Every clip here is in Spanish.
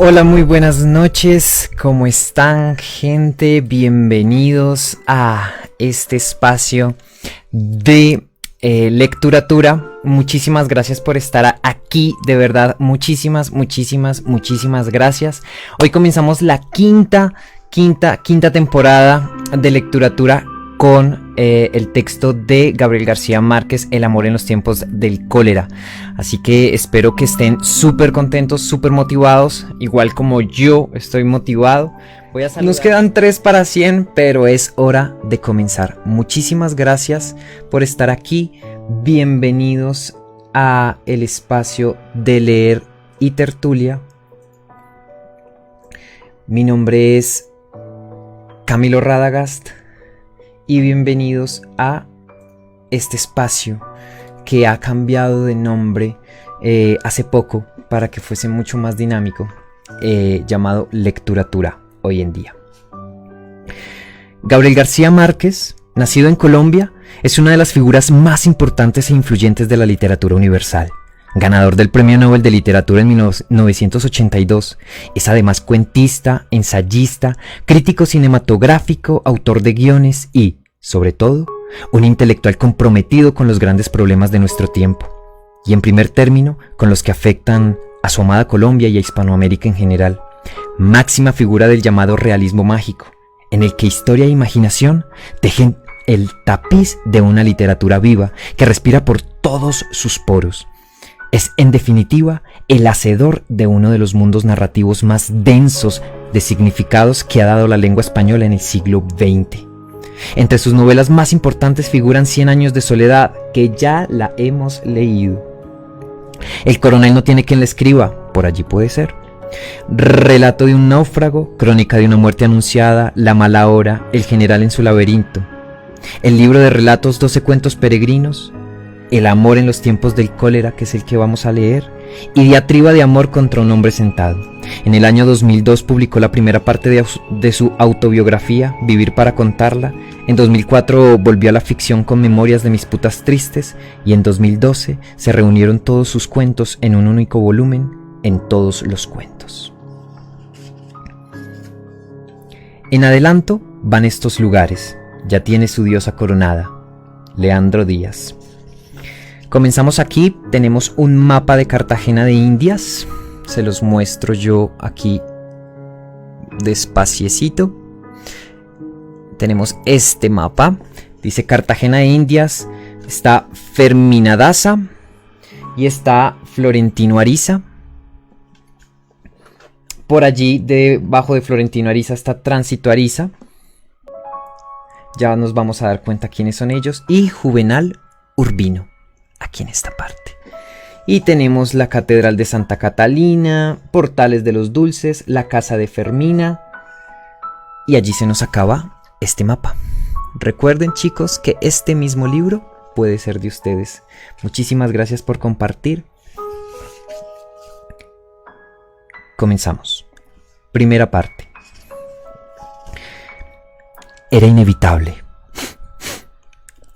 Hola, muy buenas noches, ¿cómo están, gente? Bienvenidos a este espacio de lecturatura. Muchísimas gracias por estar aquí, de verdad, muchísimas gracias. Hoy comenzamos la quinta temporada de lecturatura con el texto de Gabriel García Márquez, El amor en los tiempos del cólera. Así que espero que estén súper contentos, súper motivados, igual como yo estoy motivado. Nos quedan 3 para 100, pero es hora de comenzar. Muchísimas gracias por estar aquí. Bienvenidos a el espacio de leer y tertulia. Mi nombre es Camilo Radagast. Y bienvenidos a este espacio que ha cambiado de nombre hace poco para que fuese mucho más dinámico, llamado Lecturatura hoy en día. Gabriel García Márquez, nacido en Colombia, es una de las figuras más importantes e influyentes de la literatura universal. Ganador del Premio Nobel de Literatura en 1982, es además cuentista, ensayista, crítico cinematográfico, autor de guiones y, sobre todo, un intelectual comprometido con los grandes problemas de nuestro tiempo, y en primer término, con los que afectan a su amada Colombia y a Hispanoamérica en general. Máxima figura del llamado realismo mágico, en el que historia e imaginación tejen el tapiz de una literatura viva que respira por todos sus poros. Es, en definitiva, el hacedor de uno de los mundos narrativos más densos de significados que ha dado la lengua española en el siglo XX. Entre sus novelas más importantes figuran 100 años de soledad, que ya la hemos leído. El coronel no tiene quien le escriba, por allí puede ser. Relato de un náufrago, crónica de una muerte anunciada, La mala hora, El general en su laberinto. El libro de relatos 12 cuentos peregrinos, El amor en los tiempos del cólera, que es el que vamos a leer, y Diatriba de amor contra un hombre sentado. En el año 2002 publicó la primera parte de su autobiografía, Vivir para contarla. En 2004 volvió a la ficción con Memorias de mis putas tristes, y en 2012 se reunieron todos sus cuentos en un único volumen, En todos los cuentos. En adelanto van estos lugares, ya tiene su diosa coronada, Leandro Díaz. Comenzamos aquí, tenemos un mapa de Cartagena de Indias, se los muestro yo aquí despaciecito. Tenemos este mapa, dice Cartagena de Indias, está Ferminadaza y está Florentino Ariza. Por allí, debajo de Florentino Ariza, está Tránsito Ariza. Ya nos vamos a dar cuenta quiénes son ellos. Y Juvenal Urbino, aquí en esta parte. Y tenemos la Catedral de Santa Catalina, Portales de los Dulces, la Casa de Fermina. Y allí se nos acaba este mapa. Recuerden, chicos, que este mismo libro puede ser de ustedes. Muchísimas gracias por compartir. Comenzamos. Primera parte. Era inevitable.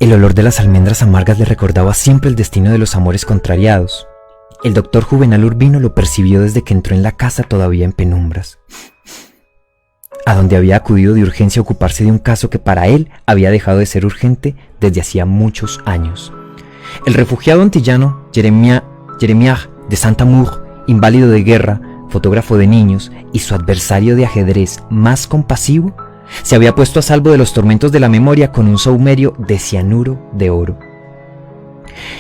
El olor de las almendras amargas le recordaba siempre el destino de los amores contrariados. El doctor Juvenal Urbino lo percibió desde que entró en la casa todavía en penumbras, a donde había acudido de urgencia a ocuparse de un caso que para él había dejado de ser urgente desde hacía muchos años. El refugiado antillano Jeremiah de Saint-Amour, inválido de guerra, fotógrafo de niños y su adversario de ajedrez más compasivo, se había puesto a salvo de los tormentos de la memoria con un saumerio de cianuro de oro.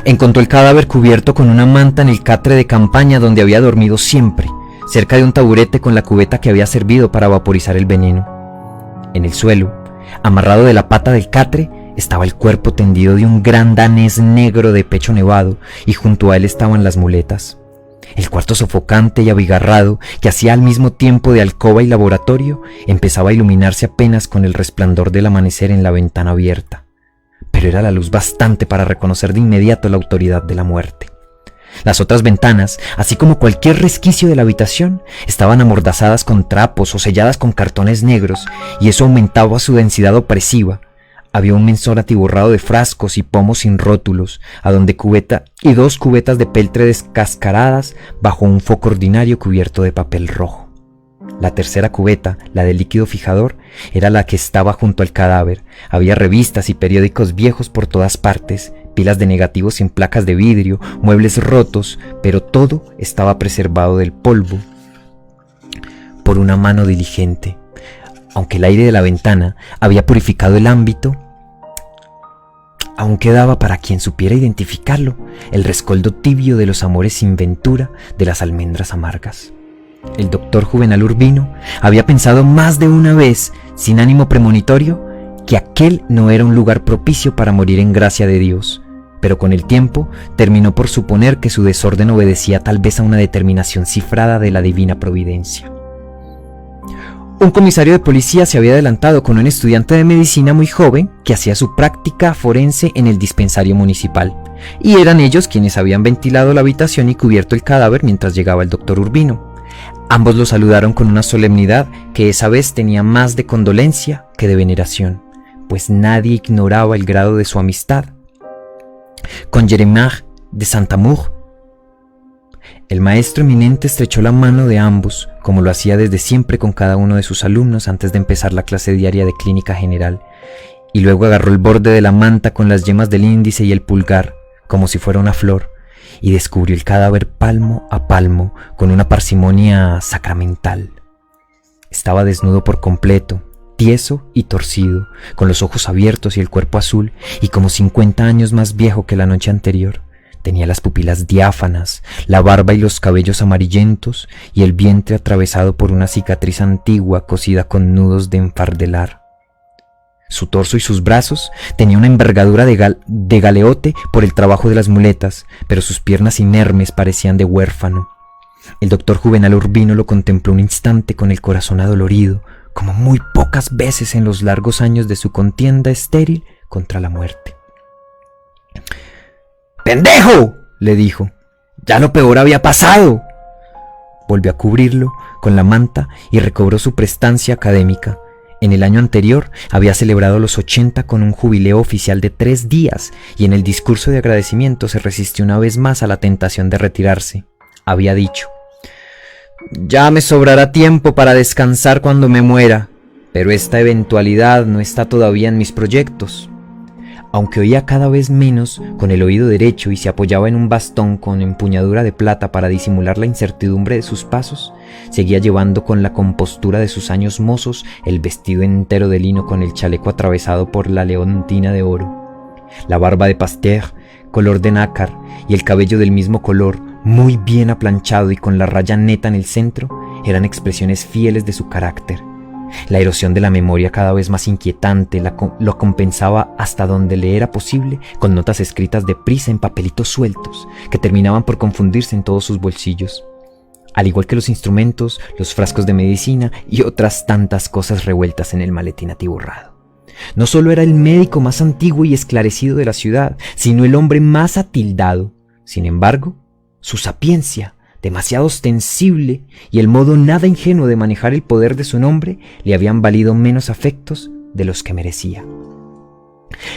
Encontró el cadáver cubierto con una manta en el catre de campaña donde había dormido siempre, cerca de un taburete con la cubeta que había servido para vaporizar el veneno. En el suelo, amarrado de la pata del catre, estaba el cuerpo tendido de un gran danés negro de pecho nevado, y junto a él estaban las muletas. El cuarto sofocante y abigarrado, que hacía al mismo tiempo de alcoba y laboratorio, empezaba a iluminarse apenas con el resplandor del amanecer en la ventana abierta. Pero era la luz bastante para reconocer de inmediato la autoridad de la muerte. Las otras ventanas, así como cualquier resquicio de la habitación, estaban amordazadas con trapos o selladas con cartones negros, y eso aumentaba su densidad opresiva. Había un mesón atiborrado de frascos y pomos sin rótulos, a donde dos cubetas de peltre descascaradas bajo un foco ordinario cubierto de papel rojo. La tercera cubeta, la del líquido fijador, era la que estaba junto al cadáver. Había revistas y periódicos viejos por todas partes, pilas de negativos sin placas de vidrio, muebles rotos, pero todo estaba preservado del polvo por una mano diligente. Aunque el aire de la ventana había purificado el ámbito, aún quedaba para quien supiera identificarlo el rescoldo tibio de los amores sin ventura de las almendras amargas. El doctor Juvenal Urbino había pensado más de una vez, sin ánimo premonitorio, que aquel no era un lugar propicio para morir en gracia de Dios, pero con el tiempo terminó por suponer que su desorden obedecía tal vez a una determinación cifrada de la divina providencia. Un comisario de policía se había adelantado con un estudiante de medicina muy joven que hacía su práctica forense en el dispensario municipal, y eran ellos quienes habían ventilado la habitación y cubierto el cadáver mientras llegaba el doctor Urbino. Ambos lo saludaron con una solemnidad que esa vez tenía más de condolencia que de veneración, pues nadie ignoraba el grado de su amistad con Jeremiah de Saint-Amour. El maestro eminente estrechó la mano de ambos, como lo hacía desde siempre con cada uno de sus alumnos antes de empezar la clase diaria de clínica general, y luego agarró el borde de la manta con las yemas del índice y el pulgar, como si fuera una flor, y descubrió el cadáver palmo a palmo con una parsimonia sacramental. Estaba desnudo por completo, tieso y torcido, con los ojos abiertos y el cuerpo azul, y como 50 años más viejo que la noche anterior. Tenía las pupilas diáfanas, la barba y los cabellos amarillentos, y el vientre atravesado por una cicatriz antigua cosida con nudos de enfardelar. Su torso y sus brazos tenían una envergadura de galeote por el trabajo de las muletas, pero sus piernas inermes parecían de huérfano. El doctor Juvenal Urbino lo contempló un instante con el corazón adolorido, como muy pocas veces en los largos años de su contienda estéril contra la muerte. «¡Pendejo!», le dijo. «Ya lo peor había pasado». Volvió a cubrirlo con la manta y recobró su prestancia académica. En el año anterior había celebrado los 80 con un jubileo oficial de 3 días y en el discurso de agradecimiento se resistió una vez más a la tentación de retirarse. Había dicho: «Ya me sobrará tiempo para descansar cuando me muera, pero esta eventualidad no está todavía en mis proyectos». Aunque oía cada vez menos con el oído derecho y se apoyaba en un bastón con empuñadura de plata para disimular la incertidumbre de sus pasos, seguía llevando con la compostura de sus años mozos el vestido entero de lino con el chaleco atravesado por la leontina de oro. La barba de Pasteur, color de nácar, y el cabello del mismo color, muy bien aplanchado y con la raya neta en el centro, eran expresiones fieles de su carácter. La erosión de la memoria, cada vez más inquietante, lo compensaba hasta donde le era posible con notas escritas deprisa en papelitos sueltos que terminaban por confundirse en todos sus bolsillos, al igual que los instrumentos, los frascos de medicina y otras tantas cosas revueltas en el maletín atiborrado. No solo era el médico más antiguo y esclarecido de la ciudad, sino el hombre más atildado. Sin embargo, su sapiencia, demasiado ostensible, y el modo nada ingenuo de manejar el poder de su nombre le habían valido menos afectos de los que merecía.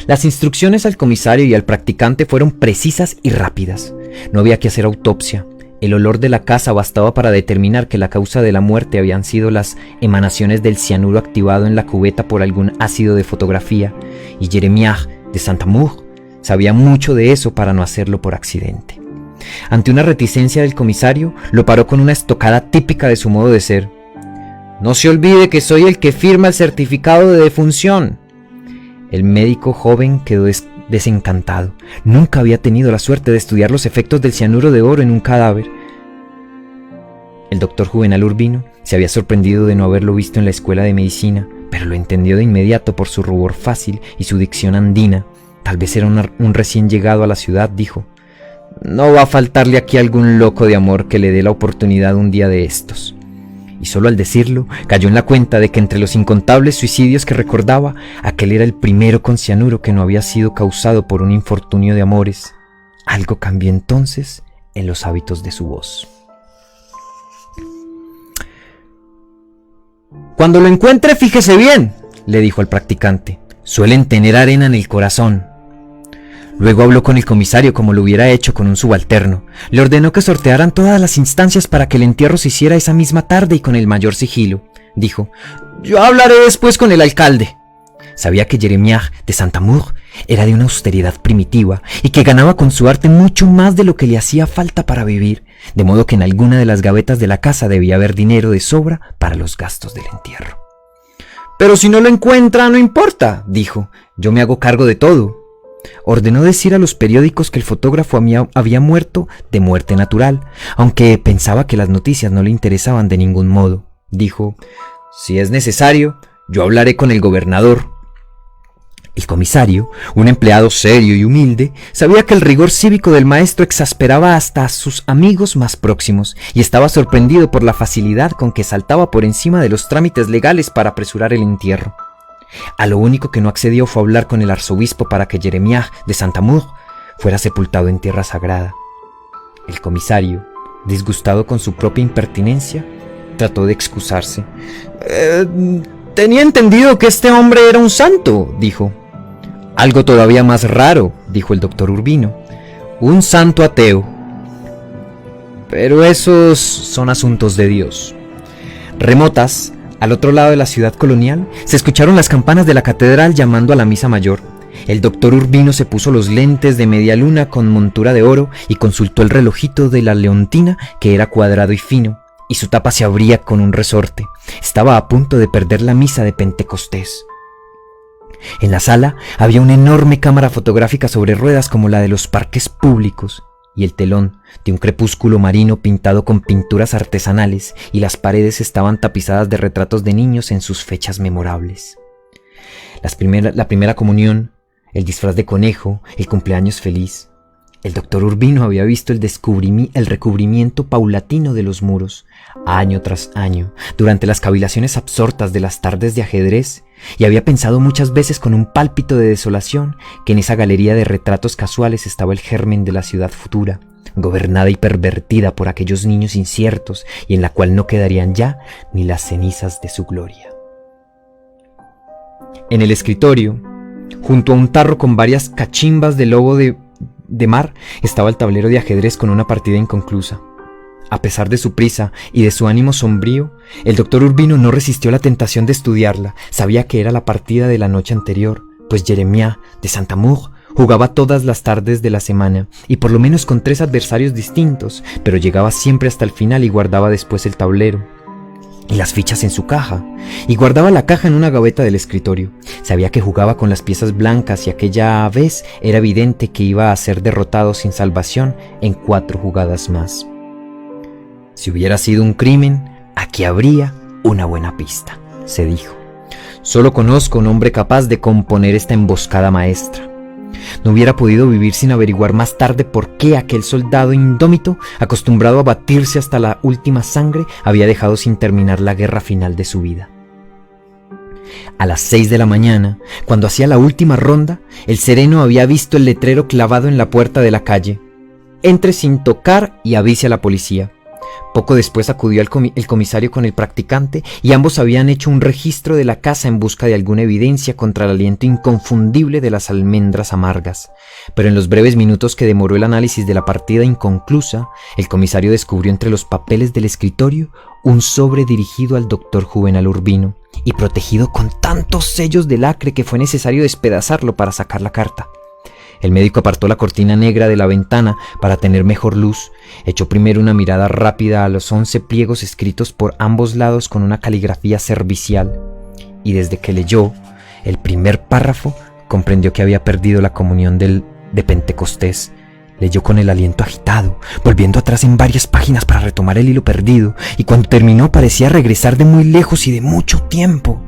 Las instrucciones al comisario y al practicante fueron precisas y rápidas. No había que hacer autopsia. El olor de la casa bastaba para determinar que la causa de la muerte habían sido las emanaciones del cianuro activado en la cubeta por algún ácido de fotografía, y Jeremiah de Saint-Amour sabía mucho de eso para no hacerlo por accidente. Ante una reticencia del comisario, lo paró con una estocada típica de su modo de ser. «No se olvide que soy el que firma el certificado de defunción». El médico joven quedó desencantado. Nunca había tenido la suerte de estudiar los efectos del cianuro de oro en un cadáver. El doctor Juvenal Urbino se había sorprendido de no haberlo visto en la escuela de medicina, pero lo entendió de inmediato por su rubor fácil y su dicción andina. Tal vez era un recién llegado a la ciudad, dijo. «No va a faltarle aquí algún loco de amor que le dé la oportunidad un día de estos». Y solo al decirlo, cayó en la cuenta de que entre los incontables suicidios que recordaba, aquel era el primero con cianuro que no había sido causado por un infortunio de amores. Algo cambió entonces en los hábitos de su voz. «Cuando lo encuentre, fíjese bien», le dijo al practicante. «Suelen tener arena en el corazón». Luego habló con el comisario como lo hubiera hecho con un subalterno. Le ordenó que sortearan todas las instancias para que el entierro se hiciera esa misma tarde y con el mayor sigilo. Dijo: «Yo hablaré después con el alcalde». Sabía que Jeremiah de Saint-Amour era de una austeridad primitiva y que ganaba con su arte mucho más de lo que le hacía falta para vivir, de modo que en alguna de las gavetas de la casa debía haber dinero de sobra para los gastos del entierro. «Pero si no lo encuentra, no importa», dijo. «Yo me hago cargo de todo». Ordenó decir a los periódicos que el fotógrafo había muerto de muerte natural, aunque pensaba que las noticias no le interesaban de ningún modo. Dijo: «Si es necesario, yo hablaré con el gobernador». El comisario, un empleado serio y humilde, sabía que el rigor cívico del maestro exasperaba hasta a sus amigos más próximos y estaba sorprendido por la facilidad con que saltaba por encima de los trámites legales para apresurar el entierro. A lo único que no accedió fue hablar con el arzobispo para que Jeremiah de Saint-Amour fuera sepultado en tierra sagrada. El comisario, disgustado con su propia impertinencia, trató de excusarse. «Tenía entendido que este hombre era un santo», dijo. «Algo todavía más raro», dijo el doctor Urbino. «Un santo ateo. Pero esos son asuntos de Dios». Remotas, al otro lado de la ciudad colonial, se escucharon las campanas de la catedral llamando a la misa mayor. El doctor Urbino se puso los lentes de media luna con montura de oro y consultó el relojito de la leontina, que era cuadrado y fino, y su tapa se abría con un resorte. Estaba a punto de perder la misa de Pentecostés. En la sala había una enorme cámara fotográfica sobre ruedas como la de los parques públicos, y el telón de un crepúsculo marino pintado con pinturas artesanales, y las paredes estaban tapizadas de retratos de niños en sus fechas memorables. La primera comunión, el disfraz de conejo, el cumpleaños feliz. El doctor Urbino había visto el recubrimiento paulatino de los muros, año tras año, durante las cavilaciones absortas de las tardes de ajedrez, y había pensado muchas veces con un pálpito de desolación que en esa galería de retratos casuales estaba el germen de la ciudad futura, gobernada y pervertida por aquellos niños inciertos y en la cual no quedarían ya ni las cenizas de su gloria. En el escritorio, junto a un tarro con varias cachimbas de lobo de mar, estaba el tablero de ajedrez con una partida inconclusa. A pesar de su prisa y de su ánimo sombrío, el doctor Urbino no resistió la tentación de estudiarla. Sabía que era la partida de la noche anterior, pues Jeremiah de Saint-Amour jugaba todas las tardes de la semana, y por lo menos con 3 adversarios distintos, pero llegaba siempre hasta el final y guardaba después el tablero y las fichas en su caja, y guardaba la caja en una gaveta del escritorio. Sabía que jugaba con las piezas blancas y aquella vez era evidente que iba a ser derrotado sin salvación en 4 jugadas más. Si hubiera sido un crimen, aquí habría una buena pista, se dijo. Solo conozco un hombre capaz de componer esta emboscada maestra. No hubiera podido vivir sin averiguar más tarde por qué aquel soldado indómito, acostumbrado a batirse hasta la última sangre, había dejado sin terminar la guerra final de su vida. A las 6 de la mañana, cuando hacía la última ronda, el sereno había visto el letrero clavado en la puerta de la calle: «Entre sin tocar y avise a la policía». Poco después acudió el comisario con el practicante y ambos habían hecho un registro de la casa en busca de alguna evidencia contra el aliento inconfundible de las almendras amargas. Pero en los breves minutos que demoró el análisis de la partida inconclusa, el comisario descubrió entre los papeles del escritorio un sobre dirigido al doctor Juvenal Urbino y protegido con tantos sellos de lacre que fue necesario despedazarlo para sacar la carta. El médico apartó la cortina negra de la ventana para tener mejor luz, echó primero una mirada rápida a los 11 pliegos escritos por ambos lados con una caligrafía servicial, y desde que leyó el primer párrafo comprendió que había perdido la comunión de Pentecostés. Leyó con el aliento agitado, volviendo atrás en varias páginas para retomar el hilo perdido, y cuando terminó parecía regresar de muy lejos y de mucho tiempo.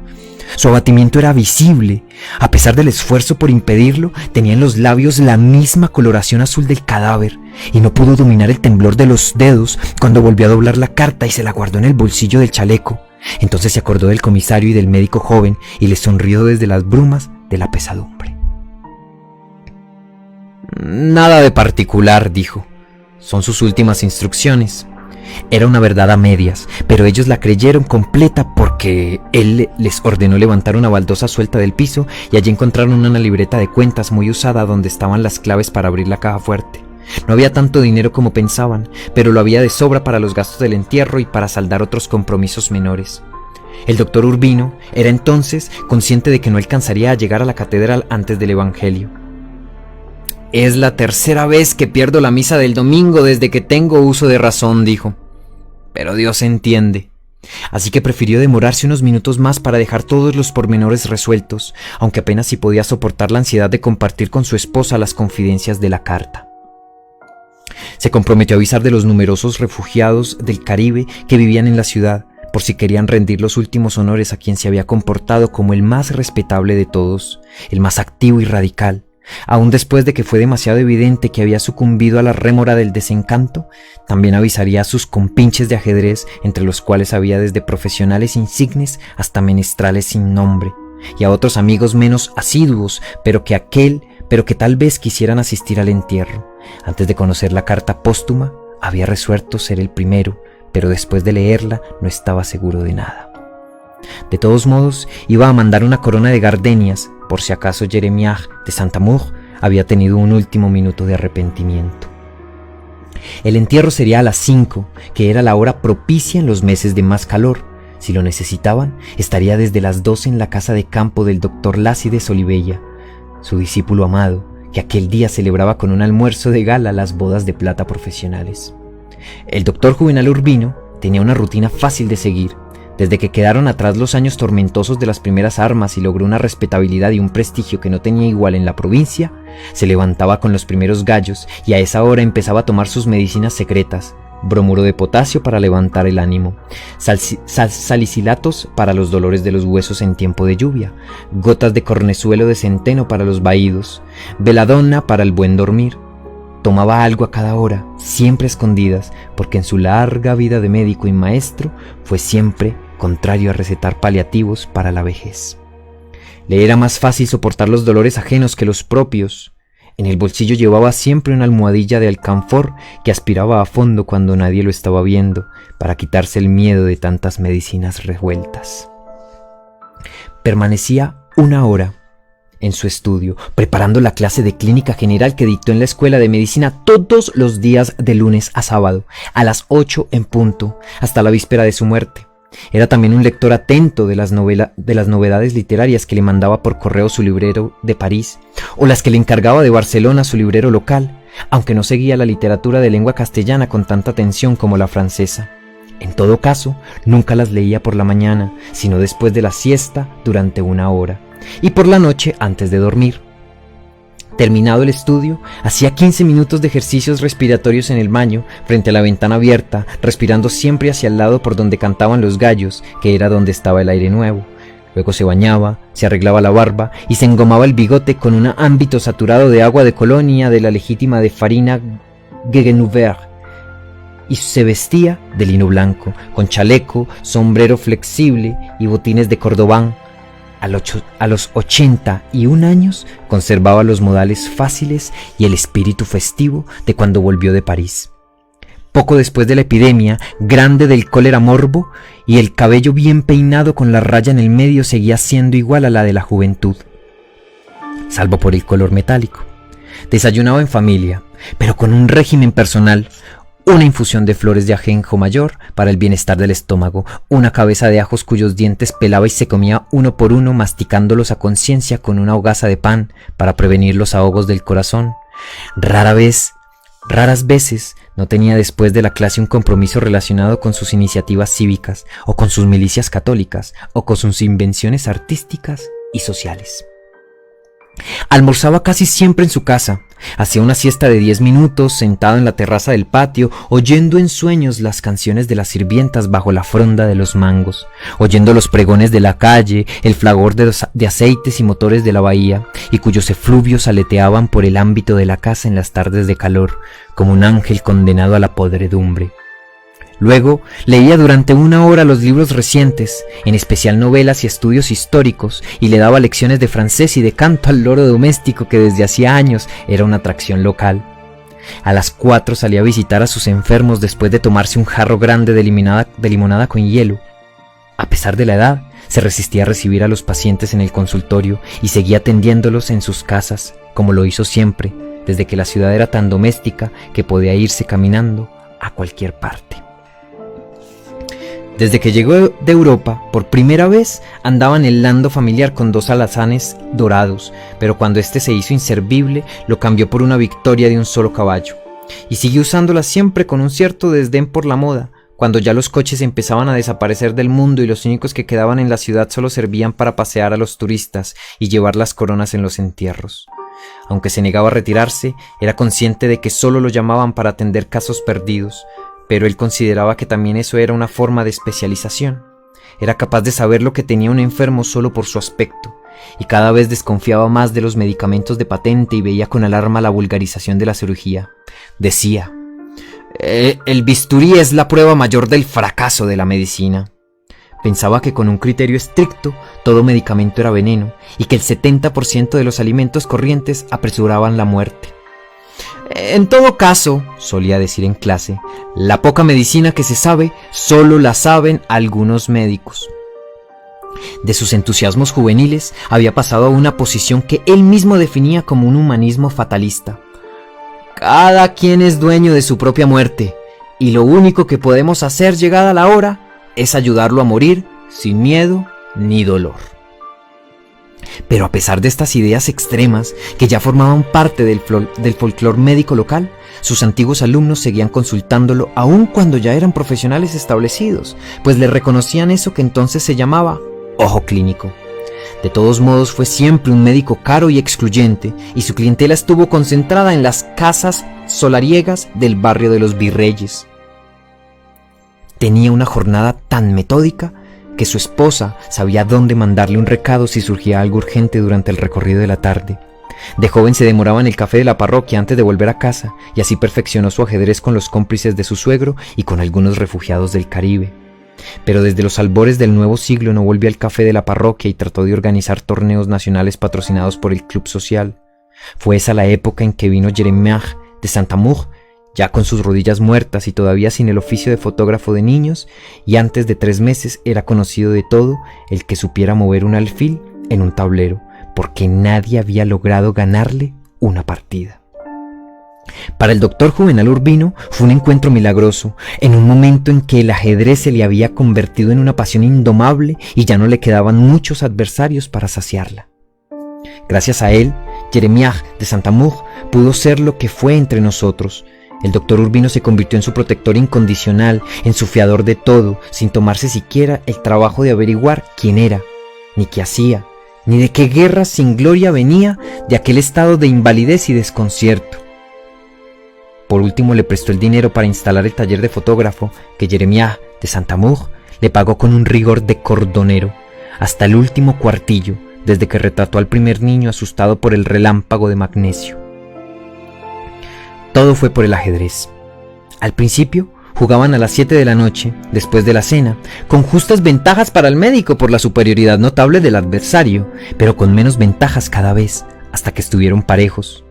Su abatimiento era visible. A pesar del esfuerzo por impedirlo, tenía en los labios la misma coloración azul del cadáver, y no pudo dominar el temblor de los dedos cuando volvió a doblar la carta y se la guardó en el bolsillo del chaleco. Entonces se acordó del comisario y del médico joven y le sonrió desde las brumas de la pesadumbre. «Nada de particular», dijo. «Son sus últimas instrucciones. Era una verdad a medias, pero ellos la creyeron completa porque él les ordenó levantar una baldosa suelta del piso y allí encontraron una libreta de cuentas muy usada donde estaban las claves para abrir la caja fuerte. No había tanto dinero como pensaban, pero lo había de sobra para los gastos del entierro y para saldar otros compromisos menores. El doctor Urbino era entonces consciente de que no alcanzaría a llegar a la catedral antes del Evangelio. «Es la tercera vez que pierdo la misa del domingo desde que tengo uso de razón», dijo. «Pero Dios entiende». Así que prefirió demorarse unos minutos más para dejar todos los pormenores resueltos, aunque apenas si podía soportar la ansiedad de compartir con su esposa las confidencias de la carta. Se comprometió a avisar de los numerosos refugiados del Caribe que vivían en la ciudad, por si querían rendir los últimos honores a quien se había comportado como el más respetable de todos, el más activo y radical. Aún después de que fue demasiado evidente que había sucumbido a la rémora del desencanto, también avisaría a sus compinches de ajedrez, entre los cuales había desde profesionales insignes hasta menestrales sin nombre, y a otros amigos menos asiduos, pero que tal vez quisieran asistir al entierro. Antes de conocer la carta póstuma, había resuelto ser el primero, pero después de leerla no estaba seguro de nada. De todos modos, iba a mandar una corona de gardenias, por si acaso Jeremiah de Saint-Amour había tenido un último minuto de arrepentimiento. El entierro sería a las 5, que era la hora propicia en los meses de más calor. Si lo necesitaban, estaría desde las 12 en la casa de campo del doctor Lácides Olivella, su discípulo amado, que aquel día celebraba con un almuerzo de gala las bodas de plata profesionales. El doctor Juvenal Urbino tenía una rutina fácil de seguir. Desde que quedaron atrás los años tormentosos de las primeras armas y logró una respetabilidad y un prestigio que no tenía igual en la provincia, se levantaba con los primeros gallos y a esa hora empezaba a tomar sus medicinas secretas: bromuro de potasio para levantar el ánimo, salicilatos para los dolores de los huesos en tiempo de lluvia, gotas de cornezuelo de centeno para los vaídos, veladona para el buen dormir. Tomaba algo a cada hora, siempre a escondidas, porque en su larga vida de médico y maestro fue siempre contrario a recetar paliativos para la vejez. Le era más fácil soportar los dolores ajenos que los propios. En el bolsillo llevaba siempre una almohadilla de alcanfor que aspiraba a fondo cuando nadie lo estaba viendo, para quitarse el miedo de tantas medicinas revueltas. Permanecía una hora en su estudio, preparando la clase de clínica general que dictó en la escuela de medicina todos los días de lunes a sábado, a las 8 en punto, hasta la víspera de su muerte. Era también un lector atento de las novedades literarias que le mandaba por correo su librero de París, o las que le encargaba de Barcelona su librero local, aunque no seguía la literatura de lengua castellana con tanta atención como la francesa. En todo caso, nunca las leía por la mañana, sino después de la siesta durante una hora, y por la noche antes de dormir. Terminado el estudio, hacía 15 minutos de ejercicios respiratorios en el baño, frente a la ventana abierta, respirando siempre hacia el lado por donde cantaban los gallos, que era donde estaba el aire nuevo. Luego se bañaba, se arreglaba la barba y se engomaba el bigote con un ámbito saturado de agua de colonia de la legítima de Farina Gegenüber, y se vestía de lino blanco, con chaleco, sombrero flexible y botines de cordobán. A los 81 años conservaba los modales fáciles y el espíritu festivo de cuando volvió de París. Poco después de la epidemia grande del cólera morbo, y el cabello bien peinado con la raya en el medio seguía siendo igual a la de la juventud, salvo por el color metálico. Desayunaba en familia, pero con un régimen personal: una infusión de flores de ajenjo mayor para el bienestar del estómago, una cabeza de ajos cuyos dientes pelaba y se comía uno por uno, masticándolos a conciencia con una hogaza de pan para prevenir los ahogos del corazón. Raras veces no tenía después de la clase un compromiso relacionado con sus iniciativas cívicas, o con sus milicias católicas, o con sus invenciones artísticas y sociales. Almorzaba casi siempre en su casa, hacía una siesta de 10 minutos sentado en la terraza del patio, oyendo en sueños las canciones de las sirvientas bajo la fronda de los mangos, oyendo los pregones de la calle, el fragor de aceites y motores de la bahía, y cuyos efluvios aleteaban por el ámbito de la casa en las tardes de calor, como un ángel condenado a la podredumbre. Luego leía durante una hora los libros recientes, en especial novelas y estudios históricos, y le daba lecciones de francés y de canto al loro doméstico que desde hacía años era una atracción local. A las 4 salía a visitar a sus enfermos después de tomarse un jarro grande de limonada con hielo. A pesar de la edad, se resistía a recibir a los pacientes en el consultorio y seguía atendiéndolos en sus casas, como lo hizo siempre, desde que la ciudad era tan doméstica que podía irse caminando a cualquier parte. Desde que llegó de Europa, por primera vez andaba en el lando familiar con 2 alazanes dorados, pero cuando este se hizo inservible, lo cambió por una victoria de un solo caballo. Y siguió usándola siempre con un cierto desdén por la moda, cuando ya los coches empezaban a desaparecer del mundo y los únicos que quedaban en la ciudad solo servían para pasear a los turistas y llevar las coronas en los entierros. Aunque se negaba a retirarse, era consciente de que solo lo llamaban para atender casos perdidos, pero él consideraba que también eso era una forma de especialización. Era capaz de saber lo que tenía un enfermo solo por su aspecto, y cada vez desconfiaba más de los medicamentos de patente y veía con alarma la vulgarización de la cirugía. Decía: el bisturí es la prueba mayor del fracaso de la medicina. Pensaba que con un criterio estricto todo medicamento era veneno y que el 70% de los alimentos corrientes apresuraban la muerte. En todo caso, solía decir en clase, la poca medicina que se sabe solo la saben algunos médicos. De sus entusiasmos juveniles había pasado a una posición que él mismo definía como un humanismo fatalista. Cada quien es dueño de su propia muerte, y lo único que podemos hacer llegada la hora es ayudarlo a morir sin miedo ni dolor. Pero a pesar de estas ideas extremas, que ya formaban parte del folclore médico local, sus antiguos alumnos seguían consultándolo aun cuando ya eran profesionales establecidos, pues le reconocían eso que entonces se llamaba ojo clínico. De todos modos, fue siempre un médico caro y excluyente, y su clientela estuvo concentrada en las casas solariegas del barrio de los Virreyes. Tenía una jornada tan metódica que su esposa sabía dónde mandarle un recado si surgía algo urgente durante el recorrido de la tarde. De joven se demoraba en el café de la parroquia antes de volver a casa, y así perfeccionó su ajedrez con los cómplices de su suegro y con algunos refugiados del Caribe. Pero desde los albores del nuevo siglo no volvió al café de la parroquia y trató de organizar torneos nacionales patrocinados por el club social. Fue esa la época en que vino Jeremiah de Saint-Amour, ya con sus rodillas muertas y todavía sin el oficio de fotógrafo de niños, y antes de 3 meses era conocido de todo el que supiera mover un alfil en un tablero, porque nadie había logrado ganarle una partida. Para el doctor Juvenal Urbino fue un encuentro milagroso, en un momento en que el ajedrez se le había convertido en una pasión indomable y ya no le quedaban muchos adversarios para saciarla. Gracias a él, Jeremiah de Saint-Amour pudo ser lo que fue entre nosotros. El doctor Urbino se convirtió en su protector incondicional, en su fiador de todo, sin tomarse siquiera el trabajo de averiguar quién era, ni qué hacía, ni de qué guerra sin gloria venía de aquel estado de invalidez y desconcierto. Por último, le prestó el dinero para instalar el taller de fotógrafo que Jeremiah de Saint-Amour le pagó con un rigor de cordonero, hasta el último cuartillo, desde que retrató al primer niño asustado por el relámpago de magnesio. Todo fue por el ajedrez. Al principio, jugaban a las 7 de la noche, después de la cena, con justas ventajas para el médico por la superioridad notable del adversario, pero con menos ventajas cada vez, hasta que estuvieron parejos.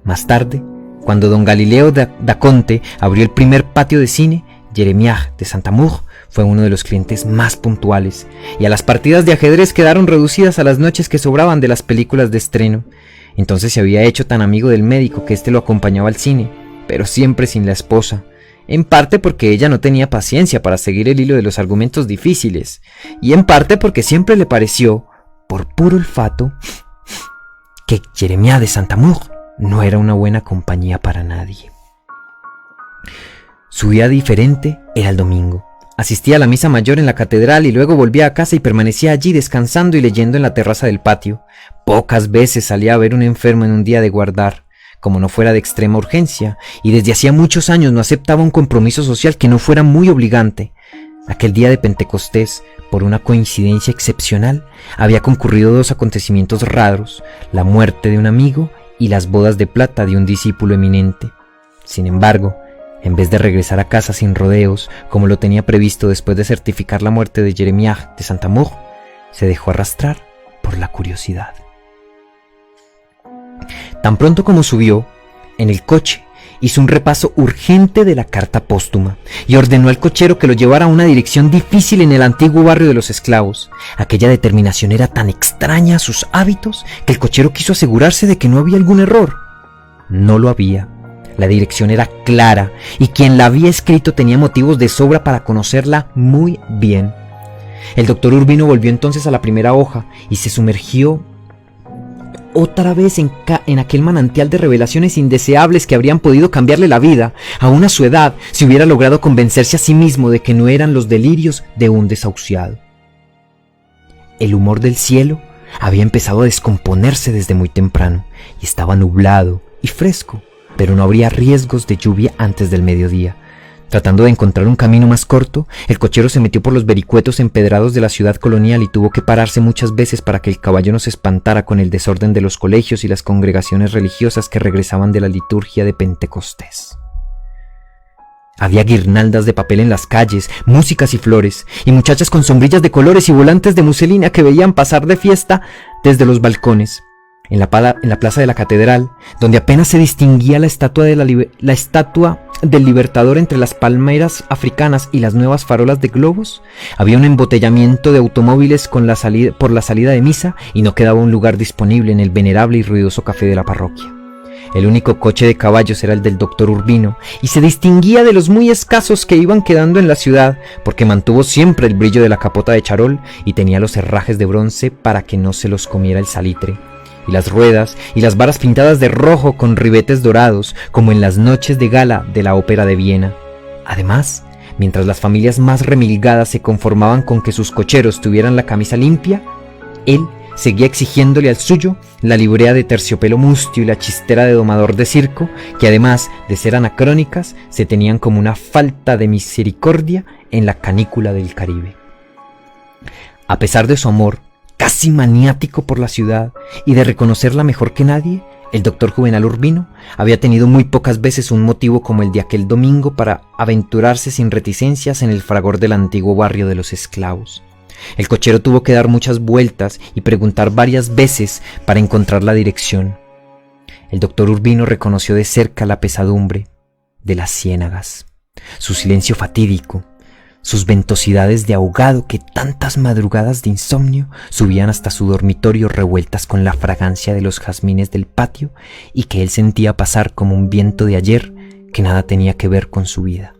Más tarde, cuando don Galileo da Conte abrió el primer patio de cine, Jeremiah de Saint-Amour fue uno de los clientes más puntuales, y a las partidas de ajedrez quedaron reducidas a las noches que sobraban de las películas de estreno. Entonces se había hecho tan amigo del médico que éste lo acompañaba al cine, pero siempre sin la esposa, en parte porque ella no tenía paciencia para seguir el hilo de los argumentos difíciles, y en parte porque siempre le pareció, por puro olfato, que Jeremiah de Saint-Amour no era una buena compañía para nadie. Su día diferente era el domingo. Asistía a la misa mayor en la catedral y luego volvía a casa y permanecía allí descansando y leyendo en la terraza del patio. Pocas veces salía a ver un enfermo en un día de guardar, como no fuera de extrema urgencia, y desde hacía muchos años no aceptaba un compromiso social que no fuera muy obligante. Aquel día de Pentecostés, por una coincidencia excepcional, había concurrido 2 acontecimientos raros: la muerte de un amigo y las bodas de plata de un discípulo eminente. Sin embargo, en vez de regresar a casa sin rodeos, como lo tenía previsto después de certificar la muerte de Jeremiah de Saint-Amour, se dejó arrastrar por la curiosidad. Tan pronto como subió, en el coche, hizo un repaso urgente de la carta póstuma y ordenó al cochero que lo llevara a una dirección difícil en el antiguo barrio de los esclavos. Aquella determinación era tan extraña a sus hábitos que el cochero quiso asegurarse de que no había algún error. No lo había. La dirección era clara y quien la había escrito tenía motivos de sobra para conocerla muy bien. El doctor Urbino volvió entonces a la primera hoja y se sumergió otra vez en aquel manantial de revelaciones indeseables que habrían podido cambiarle la vida. Aún a su edad, si hubiera logrado convencerse a sí mismo de que no eran los delirios de un desahuciado. El humor del cielo había empezado a descomponerse desde muy temprano y estaba nublado y fresco, pero no habría riesgos de lluvia antes del mediodía. Tratando de encontrar un camino más corto, el cochero se metió por los vericuetos empedrados de la ciudad colonial y tuvo que pararse muchas veces para que el caballo no se espantara con el desorden de los colegios y las congregaciones religiosas que regresaban de la liturgia de Pentecostés. Había guirnaldas de papel en las calles, músicas y flores, y muchachas con sombrillas de colores y volantes de muselina que veían pasar de fiesta desde los balcones. En la plaza de la catedral, donde apenas se distinguía la estatua del Libertador entre las palmeras africanas y las nuevas farolas de globos, había un embotellamiento de automóviles por la salida de misa y no quedaba un lugar disponible en el venerable y ruidoso café de la parroquia. El único coche de caballos era el del doctor Urbino y se distinguía de los muy escasos que iban quedando en la ciudad porque mantuvo siempre el brillo de la capota de charol y tenía los herrajes de bronce para que no se los comiera el salitre. Y las ruedas y las varas pintadas de rojo con ribetes dorados, como en las noches de gala de la ópera de Viena. Además, mientras las familias más remilgadas se conformaban con que sus cocheros tuvieran la camisa limpia, él seguía exigiéndole al suyo la librea de terciopelo mustio y la chistera de domador de circo, que además de ser anacrónicas, se tenían como una falta de misericordia en la canícula del Caribe. A pesar de su amor, casi maniático por la ciudad y de reconocerla mejor que nadie, el doctor Juvenal Urbino había tenido muy pocas veces un motivo como el de aquel domingo para aventurarse sin reticencias en el fragor del antiguo barrio de los esclavos. El cochero tuvo que dar muchas vueltas y preguntar varias veces para encontrar la dirección. El doctor Urbino reconoció de cerca la pesadumbre de las ciénagas, su silencio fatídico, sus ventosidades de ahogado que tantas madrugadas de insomnio subían hasta su dormitorio revueltas con la fragancia de los jazmines del patio y que él sentía pasar como un viento de ayer que nada tenía que ver con su vida.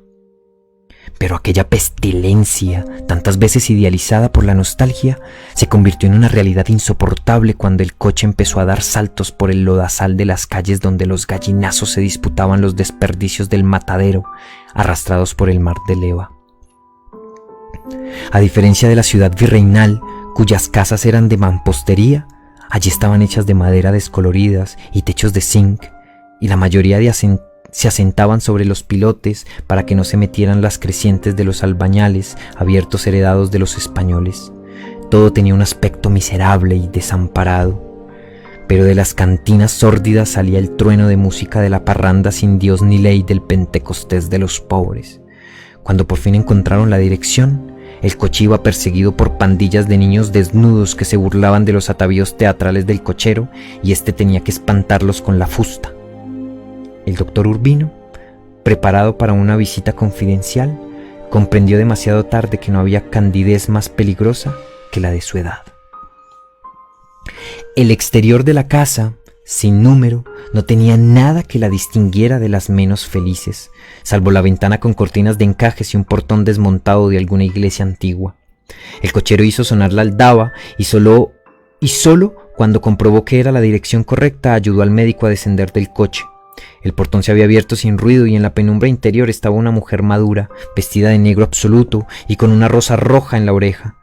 Pero aquella pestilencia, tantas veces idealizada por la nostalgia, se convirtió en una realidad insoportable cuando el coche empezó a dar saltos por el lodazal de las calles donde los gallinazos se disputaban los desperdicios del matadero, arrastrados por el mar de leva. A diferencia de la ciudad virreinal, cuyas casas eran de mampostería, allí estaban hechas de madera descoloridas y techos de zinc, y la mayoría se asentaban sobre los pilotes para que no se metieran las crecientes de los albañales abiertos heredados de los españoles. Todo tenía un aspecto miserable y desamparado, pero de las cantinas sórdidas salía el trueno de música de la parranda sin Dios ni ley del Pentecostés de los pobres. Cuando por fin encontraron la dirección, el coche iba perseguido por pandillas de niños desnudos que se burlaban de los atavíos teatrales del cochero y éste tenía que espantarlos con la fusta. El doctor Urbino, preparado para una visita confidencial, comprendió demasiado tarde que no había candidez más peligrosa que la de su edad. El exterior de la casa, sin número, no tenía nada que la distinguiera de las menos felices, salvo la ventana con cortinas de encajes y un portón desmontado de alguna iglesia antigua. El cochero hizo sonar la aldaba y solo cuando comprobó que era la dirección correcta ayudó al médico a descender del coche. El portón se había abierto sin ruido y en la penumbra interior estaba una mujer madura, vestida de negro absoluto y con una rosa roja en la oreja.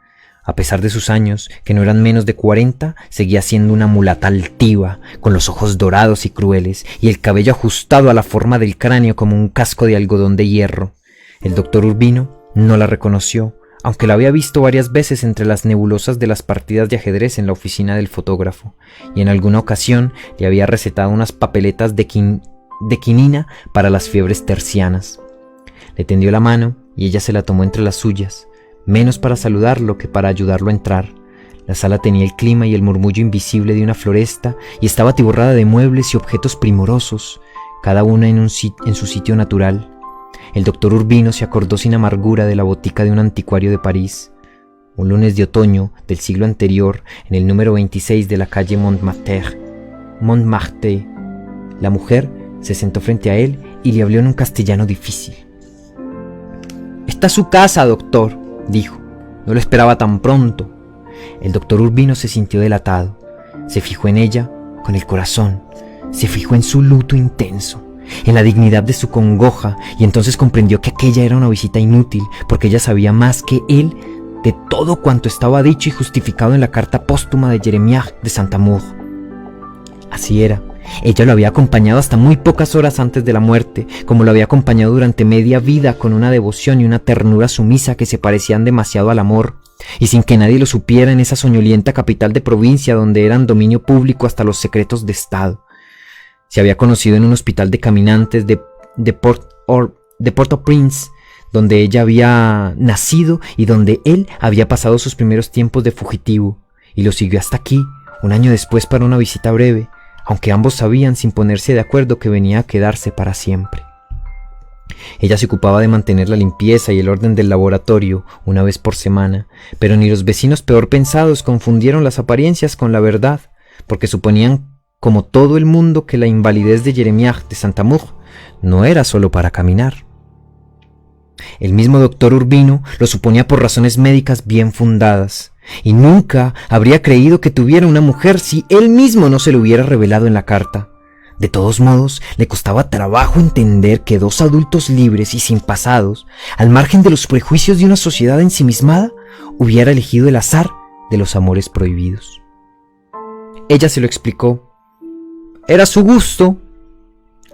A pesar de sus años, que no eran menos de 40, seguía siendo una mulata altiva, con los ojos dorados y crueles, y el cabello ajustado a la forma del cráneo como un casco de algodón de hierro. El doctor Urbino no la reconoció, aunque la había visto varias veces entre las nebulosas de las partidas de ajedrez en la oficina del fotógrafo, y en alguna ocasión le había recetado unas papeletas de quinina para las fiebres tercianas. Le tendió la mano y ella se la tomó entre las suyas, menos para saludarlo que para ayudarlo a entrar. La sala tenía el clima y el murmullo invisible de una floresta y estaba atiborrada de muebles y objetos primorosos, cada una en su sitio natural. El doctor Urbino se acordó sin amargura de la botica de un anticuario de París. Un lunes de otoño del siglo anterior, en el número 26 de la calle Montmartre, la mujer se sentó frente a él y le habló en un castellano difícil. «Esta es su casa, doctor», dijo. «No lo esperaba tan pronto». El doctor Urbino se sintió delatado. Se fijó en ella con el corazón. Se fijó en su luto intenso, en la dignidad de su congoja, y entonces comprendió que aquella era una visita inútil, porque ella sabía más que él de todo cuanto estaba dicho y justificado en la carta póstuma de Jeremias de Saint-Amour. Así era. Ella lo había acompañado hasta muy pocas horas antes de la muerte, como lo había acompañado durante media vida, con una devoción y una ternura sumisa que se parecían demasiado al amor, y sin que nadie lo supiera, en esa soñolienta capital de provincia donde eran dominio público hasta los secretos de Estado. Se había conocido en un hospital de caminantes de Port-au-Prince, donde ella había nacido y donde él había pasado sus primeros tiempos de fugitivo, y lo siguió hasta aquí, un año después, para una visita breve, aunque ambos sabían sin ponerse de acuerdo que venía a quedarse para siempre. Ella se ocupaba de mantener la limpieza y el orden del laboratorio una vez por semana, pero ni los vecinos peor pensados confundieron las apariencias con la verdad, porque suponían, como todo el mundo, que la invalidez de Jeremias de Saint-Amour no era solo para caminar. El mismo doctor Urbino lo suponía por razones médicas bien fundadas, y nunca habría creído que tuviera una mujer si él mismo no se lo hubiera revelado en la carta. De todos modos, le costaba trabajo entender que dos adultos libres y sin pasados, al margen de los prejuicios de una sociedad ensimismada, hubiera elegido el azar de los amores prohibidos. Ella se lo explicó. Era su gusto.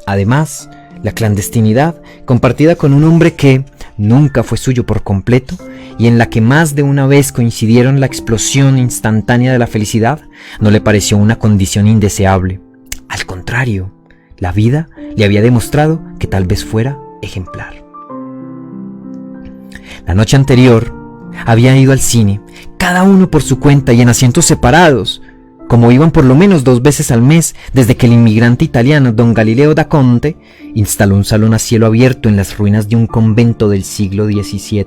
Además, la clandestinidad, compartida con un hombre que nunca fue suyo por completo, y en la que más de una vez coincidieron la explosión instantánea de la felicidad, no le pareció una condición indeseable. Al contrario, la vida le había demostrado que tal vez fuera ejemplar. La noche anterior habían ido al cine, cada uno por su cuenta y en asientos separados, como iban por lo menos 2 veces al mes desde que el inmigrante italiano don Galileo da Conte instaló un salón a cielo abierto en las ruinas de un convento del siglo XVII.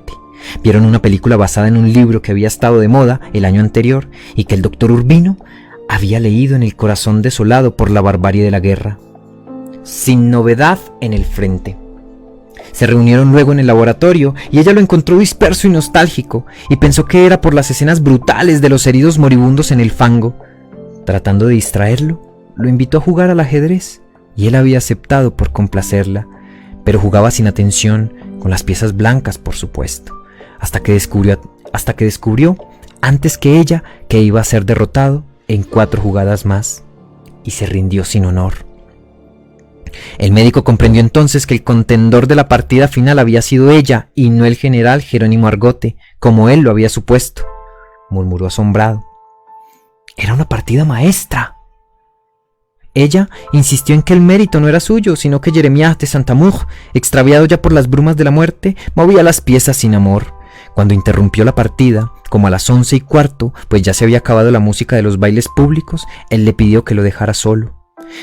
Vieron una película basada en un libro que había estado de moda el año anterior y que el doctor Urbino había leído en el corazón desolado por la barbarie de la guerra. Sin novedad en el frente. Se reunieron luego en el laboratorio y ella lo encontró disperso y nostálgico, y pensó que era por las escenas brutales de los heridos moribundos en el fango. Tratando de distraerlo, lo invitó a jugar al ajedrez, y él había aceptado por complacerla, pero jugaba sin atención, con las piezas blancas, por supuesto, hasta que descubrió, antes que ella, que iba a ser derrotado en 4 jugadas más, y se rindió sin honor. El médico comprendió entonces que el contendor de la partida final había sido ella, y no el general Jerónimo Argote, como él lo había supuesto. Murmuró asombrado. Era una partida maestra. Ella insistió en que el mérito no era suyo, sino que Jeremias de Saint-Amour, extraviado ya por las brumas de la muerte, movía las piezas sin amor. Cuando interrumpió la partida, como a las 11:15, pues ya se había acabado la música de los bailes públicos, él le pidió que lo dejara solo.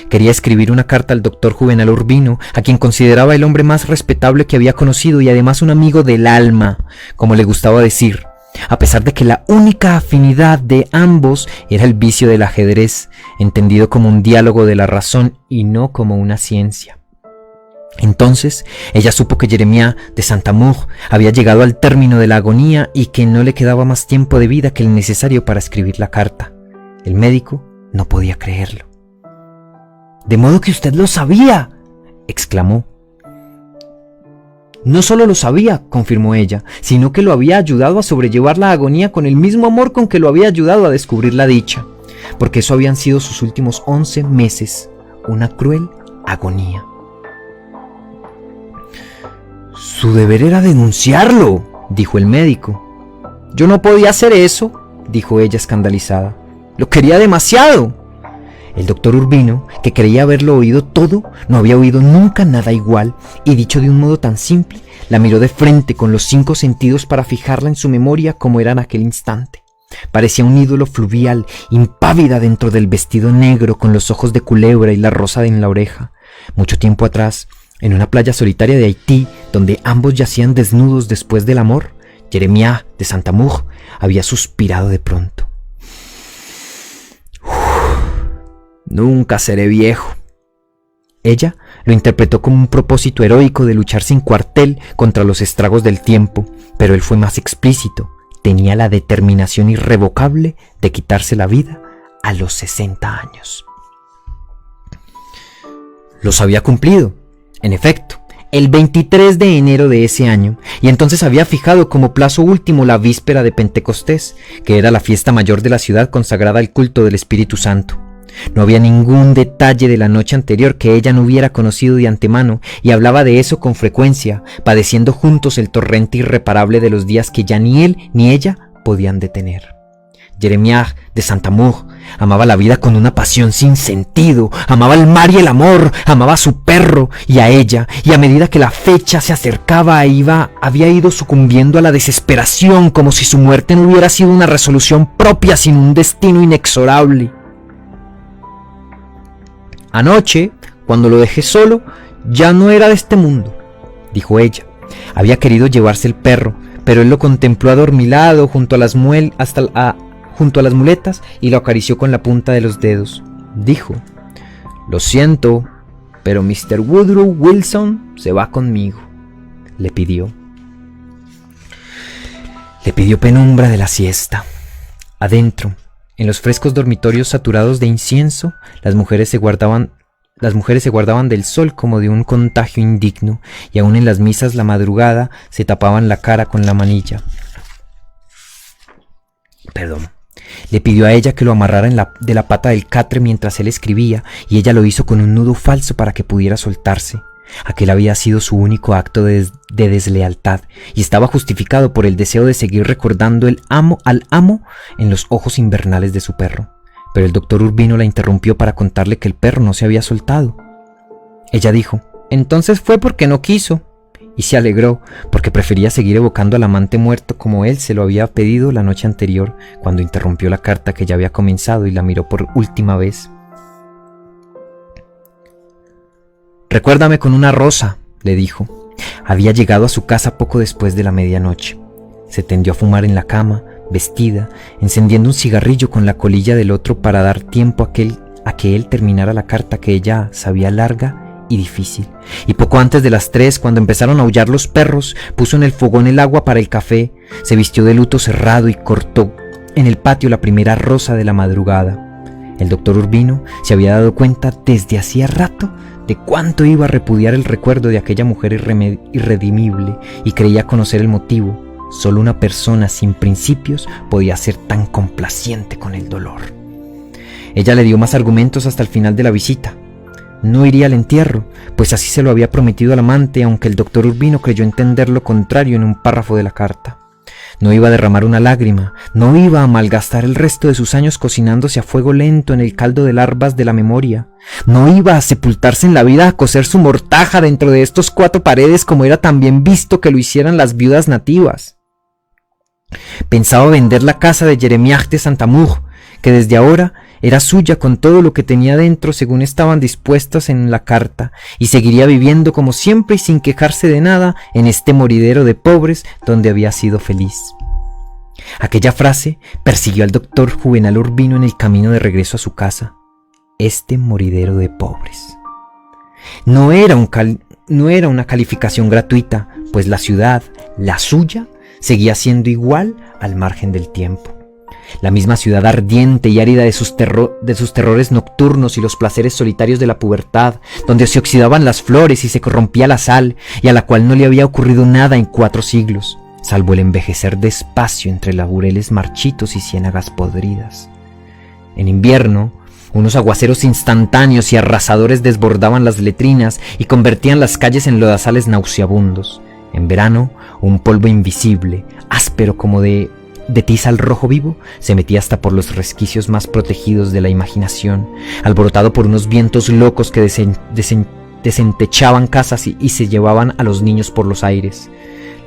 Quería escribir una carta al doctor Juvenal Urbino, a quien consideraba el hombre más respetable que había conocido y además un amigo del alma, como le gustaba decir, a pesar de que la única afinidad de ambos era el vicio del ajedrez, entendido como un diálogo de la razón y no como una ciencia. Entonces ella supo que Jeremias de Saint-Amour había llegado al término de la agonía y que no le quedaba más tiempo de vida que el necesario para escribir la carta. El médico no podía creerlo. «¿De modo que usted lo sabía?», exclamó. «No solo lo sabía», confirmó ella, «sino que lo había ayudado a sobrellevar la agonía con el mismo amor con que lo había ayudado a descubrir la dicha, porque eso habían sido sus últimos 11 meses, una cruel agonía». «Su deber era denunciarlo», dijo el médico. «Yo no podía hacer eso», dijo ella escandalizada. «Lo quería demasiado». El doctor Urbino, que creía haberlo oído todo, no había oído nunca nada igual, y dicho de un modo tan simple, la miró de frente con los 5 sentidos para fijarla en su memoria como era en aquel instante. Parecía un ídolo fluvial, impávida dentro del vestido negro, con los ojos de culebra y la rosa en la oreja. Mucho tiempo atrás, en una playa solitaria de Haití, donde ambos yacían desnudos después del amor, Jeremiah de Saint-Amour había suspirado de pronto. Nunca seré viejo. Ella lo interpretó como un propósito heroico de luchar sin cuartel contra los estragos del tiempo, pero él fue más explícito. Tenía la determinación irrevocable de quitarse la vida a los 60 años. Los había cumplido, en efecto, el 23 de enero de ese año, y entonces había fijado como plazo último la víspera de Pentecostés, que era la fiesta mayor de la ciudad consagrada al culto del Espíritu Santo. No había ningún detalle de la noche anterior que ella no hubiera conocido de antemano, y hablaba de eso con frecuencia, padeciendo juntos el torrente irreparable de los días que ya ni él ni ella podían detener. Jeremiah de Saint-Amour amaba la vida con una pasión sin sentido, amaba el mar y el amor, amaba a su perro y a ella, y a medida que la fecha se acercaba había ido sucumbiendo a la desesperación, como si su muerte no hubiera sido una resolución propia, sino un destino inexorable. Anoche, cuando lo dejé solo, ya no era de este mundo, dijo ella. Había querido llevarse el perro, pero él lo contempló adormilado junto a las muletas y lo acarició con la punta de los dedos. Dijo: «Lo siento, pero Mr. Woodrow Wilson se va conmigo», le pidió. Le pidió penumbra de la siesta. Adentro, en los frescos dormitorios saturados de incienso, las mujeres se guardaban del sol como de un contagio indigno, y aún en las misas la madrugada se tapaban la cara con la manilla. Le pidió a ella que lo amarrara de la pata del catre mientras él escribía, y ella lo hizo con un nudo falso para que pudiera soltarse. Aquel había sido su único acto de deslealtad, y estaba justificado por el deseo de seguir recordando al amo en los ojos invernales de su perro. Pero el doctor Urbino la interrumpió para contarle que el perro no se había soltado. Ella dijo: «Entonces fue porque no quiso», y se alegró, porque prefería seguir evocando al amante muerto como él se lo había pedido la noche anterior, cuando interrumpió la carta que ya había comenzado y la miró por última vez. «Recuérdame con una rosa», le dijo. Había llegado a su casa poco después de la medianoche. Se tendió a fumar en la cama, vestida, encendiendo un cigarrillo con la colilla del otro para dar tiempo a que él terminara la carta que ella sabía larga y difícil. Y poco antes de las 3, cuando empezaron a aullar los perros, puso en el fogón el agua para el café, se vistió de luto cerrado y cortó en el patio la primera rosa de la madrugada. El doctor Urbino se había dado cuenta desde hacía rato de cuánto iba a repudiar el recuerdo de aquella mujer irredimible, y creía conocer el motivo. Solo una persona sin principios podía ser tan complaciente con el dolor. Ella le dio más argumentos hasta el final de la visita. No iría al entierro, pues así se lo había prometido al amante, aunque el doctor Urbino creyó entender lo contrario en un párrafo de la carta. No iba a derramar una lágrima, no iba a malgastar el resto de sus años cocinándose a fuego lento en el caldo de larvas de la memoria. No iba a sepultarse en la vida a cocer su mortaja dentro de estos 4 paredes como era también visto que lo hicieran las viudas nativas. Pensaba vender la casa de Jeremiah de Saint-Amour, que desde ahora era suya con todo lo que tenía dentro según estaban dispuestas en la carta, y seguiría viviendo como siempre y sin quejarse de nada en este moridero de pobres donde había sido feliz. Aquella frase persiguió al doctor Juvenal Urbino en el camino de regreso a su casa. Este moridero de pobres. No era una calificación gratuita, pues la ciudad, la suya, seguía siendo igual al margen del tiempo. La misma ciudad ardiente y árida de sus terrores nocturnos y los placeres solitarios de la pubertad, donde se oxidaban las flores y se corrompía la sal, y a la cual no le había ocurrido nada en 4 siglos, salvo el envejecer despacio entre laureles marchitos y ciénagas podridas. En invierno, unos aguaceros instantáneos y arrasadores desbordaban las letrinas y convertían las calles en lodazales nauseabundos. En verano, un polvo invisible, áspero como de tiza al rojo vivo, se metía hasta por los resquicios más protegidos de la imaginación, alborotado por unos vientos locos que desentechaban casas y se llevaban a los niños por los aires.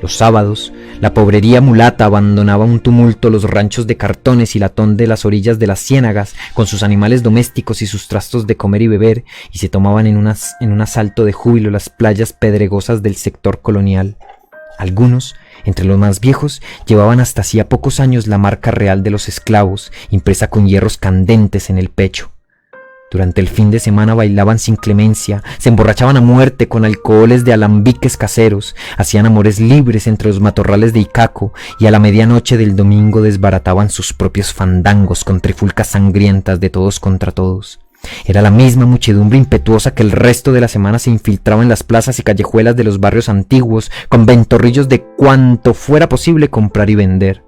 Los sábados, la pobrería mulata abandonaba un tumulto los ranchos de cartones y latón de las orillas de las ciénagas con sus animales domésticos y sus trastos de comer y beber, y se tomaban en un asalto de júbilo las playas pedregosas del sector colonial. Algunos, entre los más viejos, llevaban hasta hacía pocos años la marca real de los esclavos, impresa con hierros candentes en el pecho. Durante el fin de semana bailaban sin clemencia, se emborrachaban a muerte con alcoholes de alambiques caseros, hacían amores libres entre los matorrales de Icaco y a la medianoche del domingo desbarataban sus propios fandangos con trifulcas sangrientas de todos contra todos. Era la misma muchedumbre impetuosa que el resto de la semana se infiltraba en las plazas y callejuelas de los barrios antiguos con ventorrillos de cuanto fuera posible comprar y vender,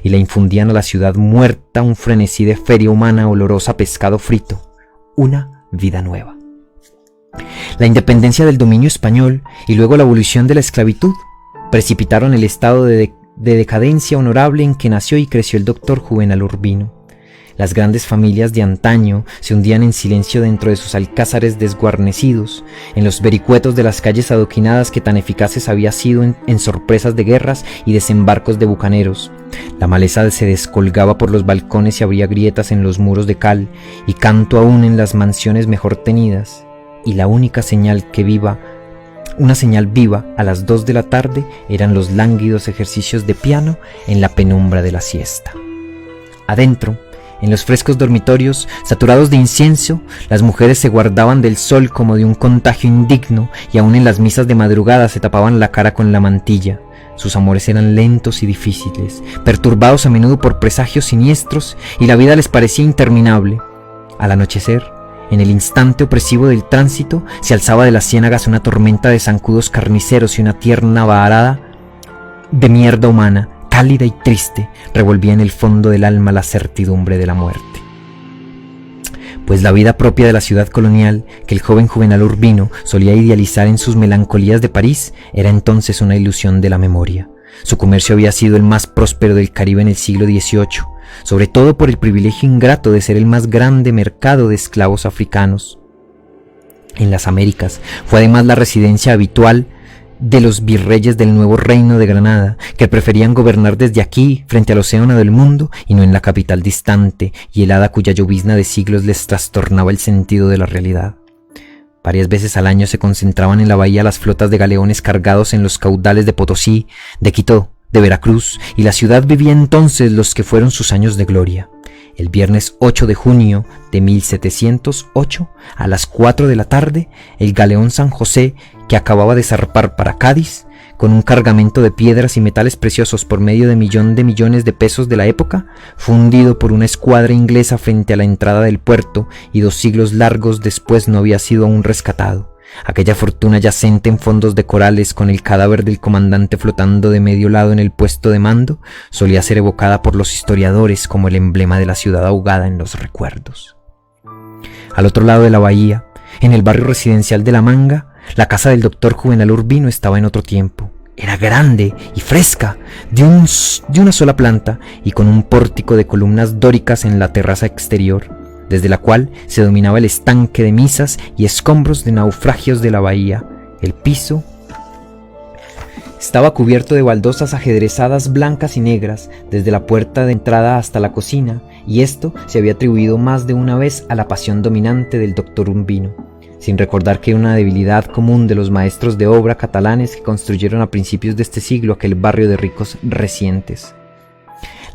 y le infundían a la ciudad muerta un frenesí de feria humana olorosa a pescado frito. Una vida nueva. La independencia del dominio español y luego la abolición de la esclavitud precipitaron el estado de decadencia honorable en que nació y creció el doctor Juvenal Urbino. Las grandes familias de antaño se hundían en silencio dentro de sus alcázares desguarnecidos, en los vericuetos de las calles adoquinadas que tan eficaces había sido en sorpresas de guerras y desembarcos de bucaneros. La maleza se descolgaba por los balcones y abría grietas en los muros de cal, y canto aún en las mansiones mejor tenidas, y la única señal una señal viva a las 2 de la tarde eran los lánguidos ejercicios de piano en la penumbra de la siesta. Adentro, en los frescos dormitorios, saturados de incienso, las mujeres se guardaban del sol como de un contagio indigno, y aún en las misas de madrugada se tapaban la cara con la mantilla. Sus amores eran lentos y difíciles, perturbados a menudo por presagios siniestros, y la vida les parecía interminable. Al anochecer, en el instante opresivo del tránsito, se alzaba de las ciénagas una tormenta de zancudos carniceros y una tierna varada de mierda humana, cálida y triste, revolvía en el fondo del alma la certidumbre de la muerte. Pues la vida propia de la ciudad colonial, que el joven Juvenal Urbino solía idealizar en sus melancolías de París, era entonces una ilusión de la memoria. Su comercio había sido el más próspero del Caribe en el siglo XVIII, sobre todo por el privilegio ingrato de ser el más grande mercado de esclavos africanos. En las Américas fue además la residencia habitual de los virreyes del nuevo reino de Granada, que preferían gobernar desde aquí, frente al océano del mundo, y no en la capital distante y helada cuya llovizna de siglos les trastornaba el sentido de la realidad. Varias veces al año se concentraban en la bahía las flotas de galeones cargados en los caudales de Potosí, de Quito, de Veracruz, y la ciudad vivía entonces los que fueron sus años de gloria. El viernes 8 de junio de 1708, a las 4 de la tarde, el galeón San José, que acababa de zarpar para Cádiz, con un cargamento de piedras y metales preciosos por medio de millones de pesos de la época, fue hundido por una escuadra inglesa frente a la entrada del puerto, y 2 siglos largos después no había sido aún rescatado. Aquella fortuna yacente en fondos de corales, con el cadáver del comandante flotando de medio lado en el puesto de mando, solía ser evocada por los historiadores como el emblema de la ciudad ahogada en los recuerdos. Al otro lado de la bahía, en el barrio residencial de La Manga, la casa del doctor Juvenal Urbino estaba en otro tiempo. Era grande y fresca, de una sola planta, y con un pórtico de columnas dóricas en la terraza exterior, desde la cual se dominaba el estanque de misas y escombros de naufragios de la bahía. El piso estaba cubierto de baldosas ajedrezadas blancas y negras, desde la puerta de entrada hasta la cocina, y esto se había atribuido más de una vez a la pasión dominante del doctor Urbino, sin recordar que era una debilidad común de los maestros de obra catalanes que construyeron a principios de este siglo aquel barrio de ricos recientes.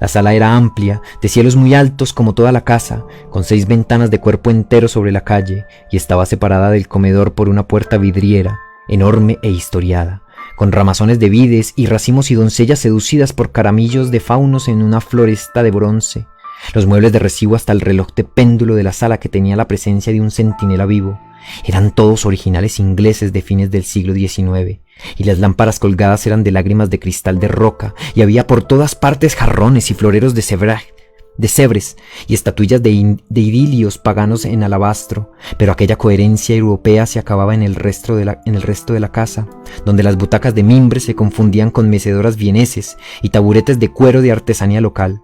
La sala era amplia, de cielos muy altos como toda la casa, con 6 ventanas de cuerpo entero sobre la calle, y estaba separada del comedor por una puerta vidriera, enorme e historiada, con ramazones de vides y racimos y doncellas seducidas por caramillos de faunos en una floresta de bronce. Los muebles de recibo hasta el reloj de péndulo de la sala, que tenía la presencia de un centinela vivo, eran todos originales ingleses de fines del siglo XIX, y las lámparas colgadas eran de lágrimas de cristal de roca, y había por todas partes jarrones y floreros de cebres y estatuillas de idilios paganos en alabastro. Pero aquella coherencia europea se acababa en el resto de la casa, donde las butacas de mimbre se confundían con mecedoras vieneses y taburetes de cuero de artesanía local.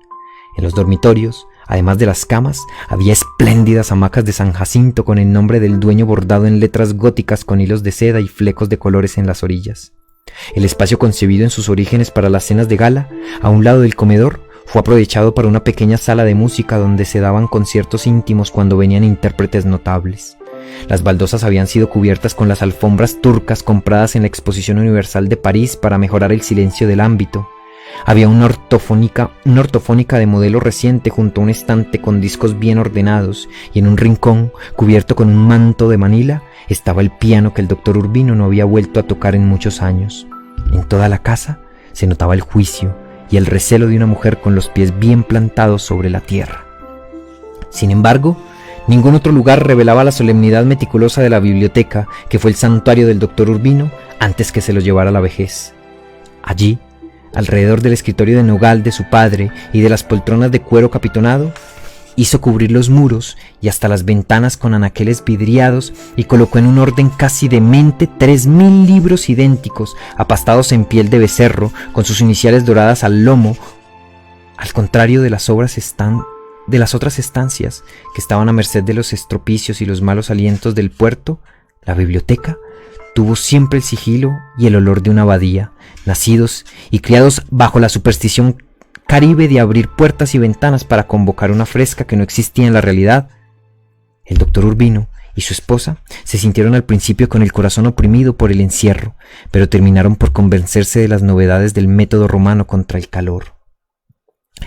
En los dormitorios, además de las camas, había espléndidas hamacas de San Jacinto con el nombre del dueño bordado en letras góticas con hilos de seda y flecos de colores en las orillas. El espacio concebido en sus orígenes para las cenas de gala, a un lado del comedor, fue aprovechado para una pequeña sala de música donde se daban conciertos íntimos cuando venían intérpretes notables. Las baldosas habían sido cubiertas con las alfombras turcas compradas en la Exposición Universal de París para mejorar el silencio del ámbito. Había una ortofónica de modelo reciente junto a un estante con discos bien ordenados, y en un rincón, cubierto con un manto de Manila, estaba el piano que el doctor Urbino no había vuelto a tocar en muchos años. En toda la casa se notaba el juicio y el recelo de una mujer con los pies bien plantados sobre la tierra. Sin embargo, ningún otro lugar revelaba la solemnidad meticulosa de la biblioteca, que fue el santuario del doctor Urbino antes que se lo llevara la vejez. Allí, alrededor del escritorio de nogal de su padre y de las poltronas de cuero capitonado, hizo cubrir los muros y hasta las ventanas con anaqueles vidriados y colocó en un orden casi demente 3000 libros idénticos, apastados en piel de becerro, con sus iniciales doradas al lomo. Al contrario de las otras estancias que estaban a merced de los estropicios y los malos alientos del puerto, la biblioteca tuvo siempre el sigilo y el olor de una abadía, nacidos y criados bajo la superstición caribe de abrir puertas y ventanas para convocar una fresca que no existía en la realidad. El doctor Urbino y su esposa se sintieron al principio con el corazón oprimido por el encierro, pero terminaron por convencerse de las novedades del método romano contra el calor,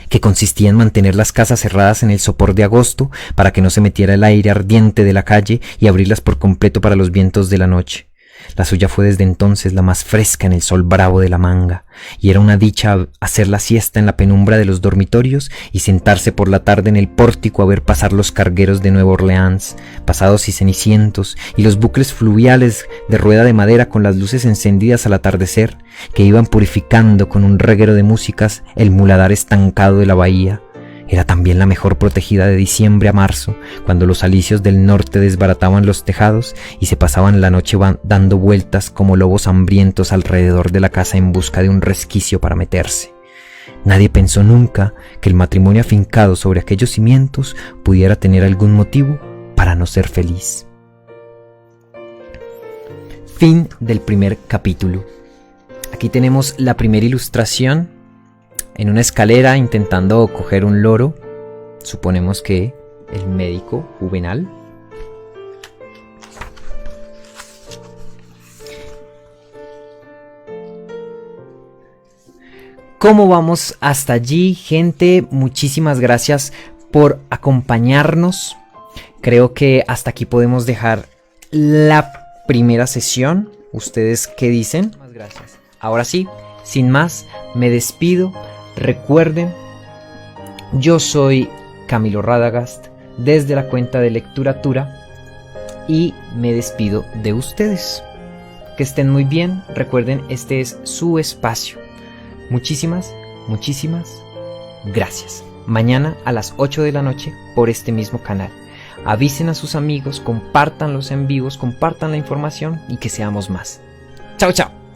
que consistía en mantener las casas cerradas en el sopor de agosto para que no se metiera el aire ardiente de la calle y abrirlas por completo para los vientos de la noche. La suya fue desde entonces la más fresca en el sol bravo de la Manga, y era una dicha hacer la siesta en la penumbra de los dormitorios y sentarse por la tarde en el pórtico a ver pasar los cargueros de Nueva Orleans, pasados y cenicientos, y los bucles fluviales de rueda de madera con las luces encendidas al atardecer, que iban purificando con un reguero de músicas el muladar estancado de la bahía. Era también la mejor protegida de diciembre a marzo, cuando los alisios del norte desbarataban los tejados y se pasaban la noche dando vueltas como lobos hambrientos alrededor de la casa en busca de un resquicio para meterse. Nadie pensó nunca que el matrimonio afincado sobre aquellos cimientos pudiera tener algún motivo para no ser feliz. Fin del primer capítulo. Aquí tenemos la primera ilustración. En una escalera intentando coger un loro, suponemos que el médico Juvenal. ¿Cómo vamos hasta allí, gente? Muchísimas gracias por acompañarnos. Creo que hasta aquí podemos dejar la primera sesión. ¿Ustedes qué dicen? Muchas gracias. Ahora sí, sin más, me despido. Recuerden, yo soy Camilo Radagast desde la cuenta de Lecturatura y me despido de ustedes. Que estén muy bien. Recuerden, este es su espacio. Muchísimas gracias. Mañana a las 8 de la noche por este mismo canal. Avisen a sus amigos, compartan los en vivos, compartan la información y que seamos más. Chao, chao.